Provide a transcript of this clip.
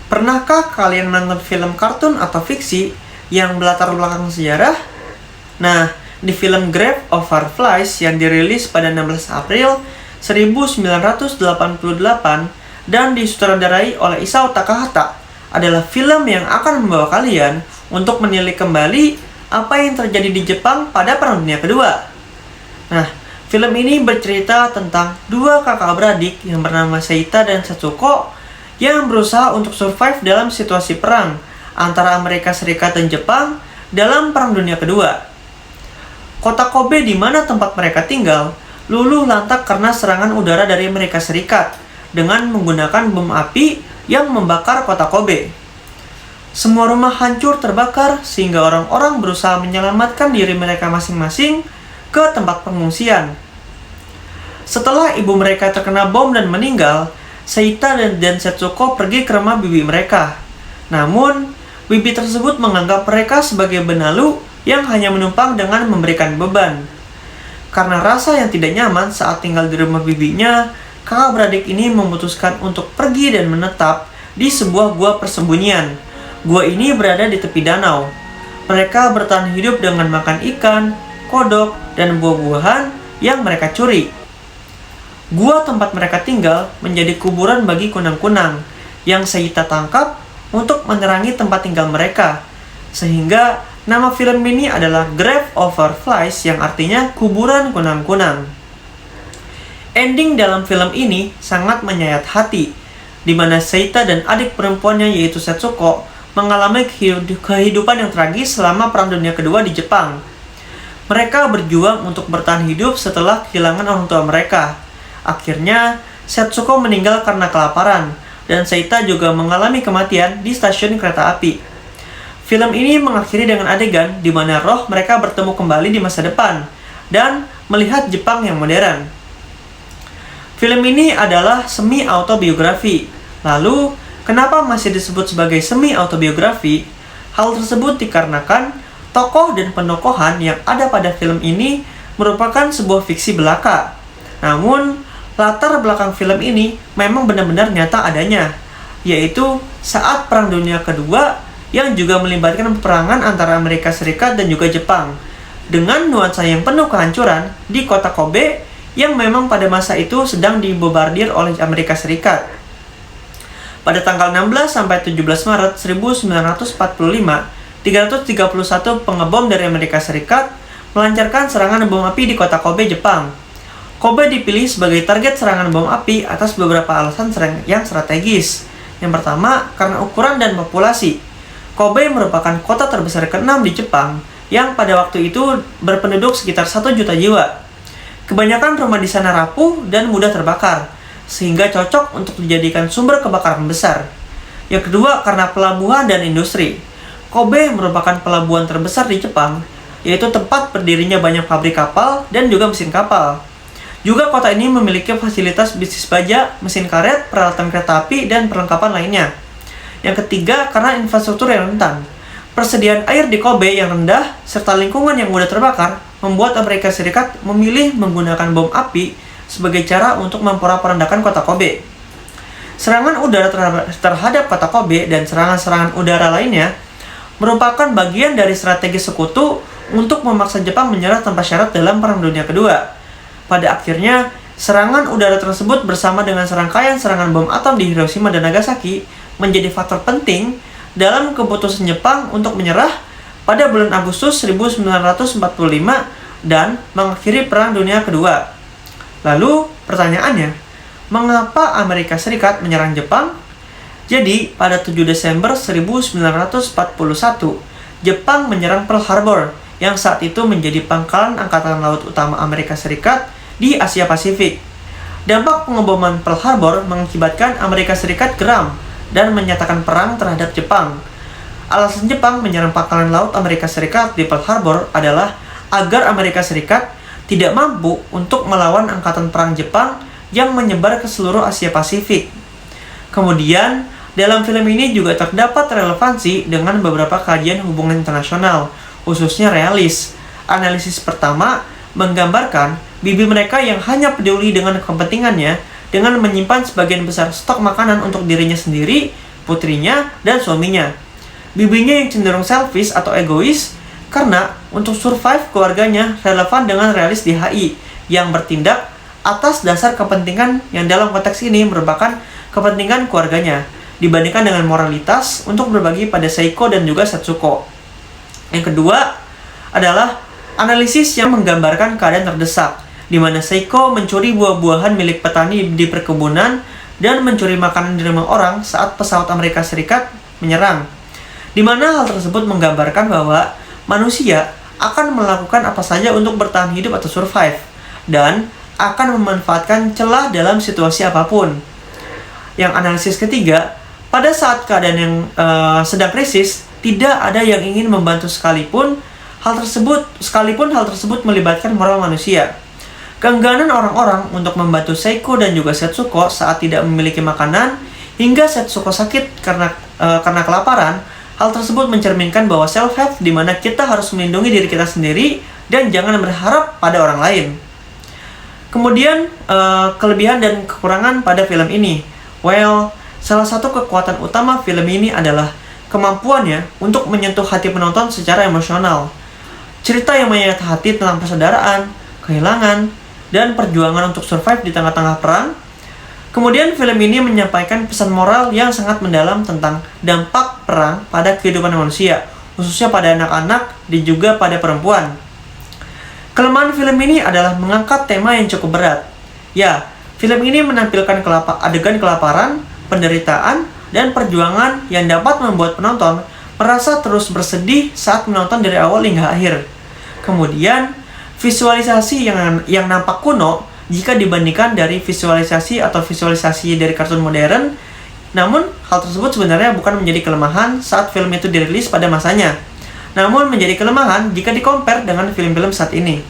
Pernahkah kalian menonton film kartun atau fiksi yang berlatar belakang sejarah? Nah, di film Grave of Fireflies yang dirilis pada 16 April 1988 dan disutradarai oleh Isao Takahata adalah film yang akan membawa kalian untuk menilik kembali apa yang terjadi di Jepang pada Perang Dunia Kedua. Nah, film ini bercerita tentang dua kakak beradik yang bernama Seita dan Setsuko yang berusaha untuk survive dalam situasi perang antara Amerika Serikat dan Jepang dalam Perang Dunia Kedua. Kota Kobe di mana tempat mereka tinggal luluh lantak karena serangan udara dari Amerika Serikat dengan menggunakan bom api yang membakar kota Kobe. Semua rumah hancur terbakar sehingga orang-orang berusaha menyelamatkan diri mereka masing-masing ke tempat pengungsian. Setelah ibu mereka terkena bom dan meninggal, Seita dan Setsuko pergi ke rumah bibi mereka. Namun, bibi tersebut menganggap mereka sebagai benalu yang hanya menumpang dengan memberikan beban. Karena rasa yang tidak nyaman saat tinggal di rumah bibinya, kakak beradik ini memutuskan untuk pergi dan menetap di sebuah gua persembunyian. Gua ini berada di tepi danau. Mereka bertahan hidup dengan makan ikan, kodok, dan buah-buahan yang mereka curi. Gua tempat mereka tinggal menjadi kuburan bagi kunang-kunang yang Seita tangkap untuk menerangi tempat tinggal mereka. Sehingga nama film ini adalah Grave of Fireflies yang artinya kuburan kunang-kunang. Ending dalam film ini sangat menyayat hati, di mana Seita dan adik perempuannya yaitu Setsuko mengalami kehidupan yang tragis selama Perang Dunia Kedua di Jepang. Mereka berjuang untuk bertahan hidup setelah kehilangan orang tua mereka. Akhirnya, Setsuko meninggal karena kelaparan, dan Seita juga mengalami kematian di stasiun kereta api. Film ini mengakhiri dengan adegan di mana roh mereka bertemu kembali di masa depan, dan melihat Jepang yang modern. Film ini adalah semi-autobiografi. Lalu, kenapa masih disebut sebagai semi-autobiografi? Hal tersebut dikarenakan tokoh dan penokohan yang ada pada film ini merupakan sebuah fiksi belaka. Namun, latar belakang film ini memang benar-benar nyata adanya, yaitu saat Perang Dunia Kedua yang juga melibatkan peperangan antara Amerika Serikat dan juga Jepang, dengan nuansa yang penuh kehancuran di kota Kobe yang memang pada masa itu sedang dibombardir oleh Amerika Serikat. Pada tanggal 16-17 Maret 1945, 331 pengebom dari Amerika Serikat melancarkan serangan bom api di kota Kobe, Jepang. Kobe dipilih sebagai target serangan bom api atas beberapa alasan yang strategis. Yang pertama, karena ukuran dan populasi. Kobe merupakan kota terbesar ke-6 di Jepang yang pada waktu itu berpenduduk sekitar 1 juta jiwa. Kebanyakan rumah di sana rapuh dan mudah terbakar, sehingga cocok untuk dijadikan sumber kebakaran besar. Yang kedua, karena pelabuhan dan industri. Kobe merupakan pelabuhan terbesar di Jepang, yaitu tempat berdirinya banyak pabrik kapal dan juga mesin kapal. Juga kota ini memiliki fasilitas bisnis baja, mesin karet, peralatan kereta api, dan perlengkapan lainnya. Yang ketiga, karena infrastruktur yang rentan. Persediaan air di Kobe yang rendah, serta lingkungan yang mudah terbakar, membuat Amerika Serikat memilih menggunakan bom api sebagai cara untuk memporak-porandakan kota Kobe. Serangan udara terhadap kota Kobe dan serangan-serangan udara lainnya merupakan bagian dari strategi sekutu untuk memaksa Jepang menyerah tanpa syarat dalam Perang Dunia Kedua. Pada akhirnya, serangan udara tersebut bersama dengan serangkaian serangan bom atom di Hiroshima dan Nagasaki menjadi faktor penting dalam keputusan Jepang untuk menyerah pada bulan Agustus 1945 dan mengakhiri Perang Dunia Kedua. Lalu, pertanyaannya, mengapa Amerika Serikat menyerang Jepang? Jadi, pada 7 Desember 1941, Jepang menyerang Pearl Harbor yang saat itu menjadi pangkalan Angkatan Laut Utama Amerika Serikat di Asia Pasifik. Dampak pengeboman Pearl Harbor mengakibatkan Amerika Serikat geram dan menyatakan perang terhadap Jepang. Alasan Jepang menyerang pangkalan laut Amerika Serikat di Pearl Harbor adalah agar Amerika Serikat tidak mampu untuk melawan angkatan perang Jepang yang menyebar ke seluruh Asia Pasifik. Kemudian, dalam film ini juga terdapat relevansi dengan beberapa kajian hubungan internasional, khususnya realis. Analisis pertama menggambarkan bibi mereka yang hanya peduli dengan kepentingannya dengan menyimpan sebagian besar stok makanan untuk dirinya sendiri putrinya, dan suaminya. Bibinya yang cenderung selfish atau egois karena untuk survive keluarganya relevan dengan realis di HI yang bertindak atas dasar kepentingan yang dalam konteks ini merupakan kepentingan keluarganya dibandingkan dengan moralitas untuk berbagi pada Seiko dan juga Setsuko. Yang kedua adalah analisis yang menggambarkan keadaan terdesak, di mana Seiko mencuri buah-buahan milik petani di perkebunan dan mencuri makanan di rumah orang saat pesawat Amerika Serikat menyerang. Di mana hal tersebut menggambarkan bahwa manusia akan melakukan apa saja untuk bertahan hidup atau survive, dan akan memanfaatkan celah dalam situasi apapun. Yang analisis ketiga, pada saat keadaan yang sedang krisis, tidak ada yang ingin membantu sekalipun hal tersebut melibatkan moral manusia. Keengganan orang-orang untuk membantu Seiko dan juga Setsuko saat tidak memiliki makanan, hingga Setsuko sakit karena kelaparan. Hal tersebut mencerminkan bahwa self-help di mana kita harus melindungi diri kita sendiri dan jangan berharap pada orang lain. Kemudian, kelebihan dan kekurangan pada film ini. Well, salah satu kekuatan utama film ini adalah kemampuannya untuk menyentuh hati penonton secara emosional. Cerita yang menyayat hati tentang persaudaraan, kehilangan, dan perjuangan untuk survive di tengah-tengah perang. Kemudian film ini menyampaikan pesan moral yang sangat mendalam tentang dampak perang pada kehidupan manusia, khususnya pada anak-anak dan juga pada perempuan. Kelemahan film ini adalah mengangkat tema yang cukup berat. Ya, film ini menampilkan adegan kelaparan, penderitaan, dan perjuangan yang dapat membuat penonton merasa terus bersedih saat menonton dari awal hingga akhir. Kemudian, visualisasi yang nampak kuno jika dibandingkan dari visualisasi dari kartun modern. Namun, hal tersebut sebenarnya bukan menjadi kelemahan saat film itu dirilis pada masanya, namun menjadi kelemahan jika di-compare dengan film-film saat ini.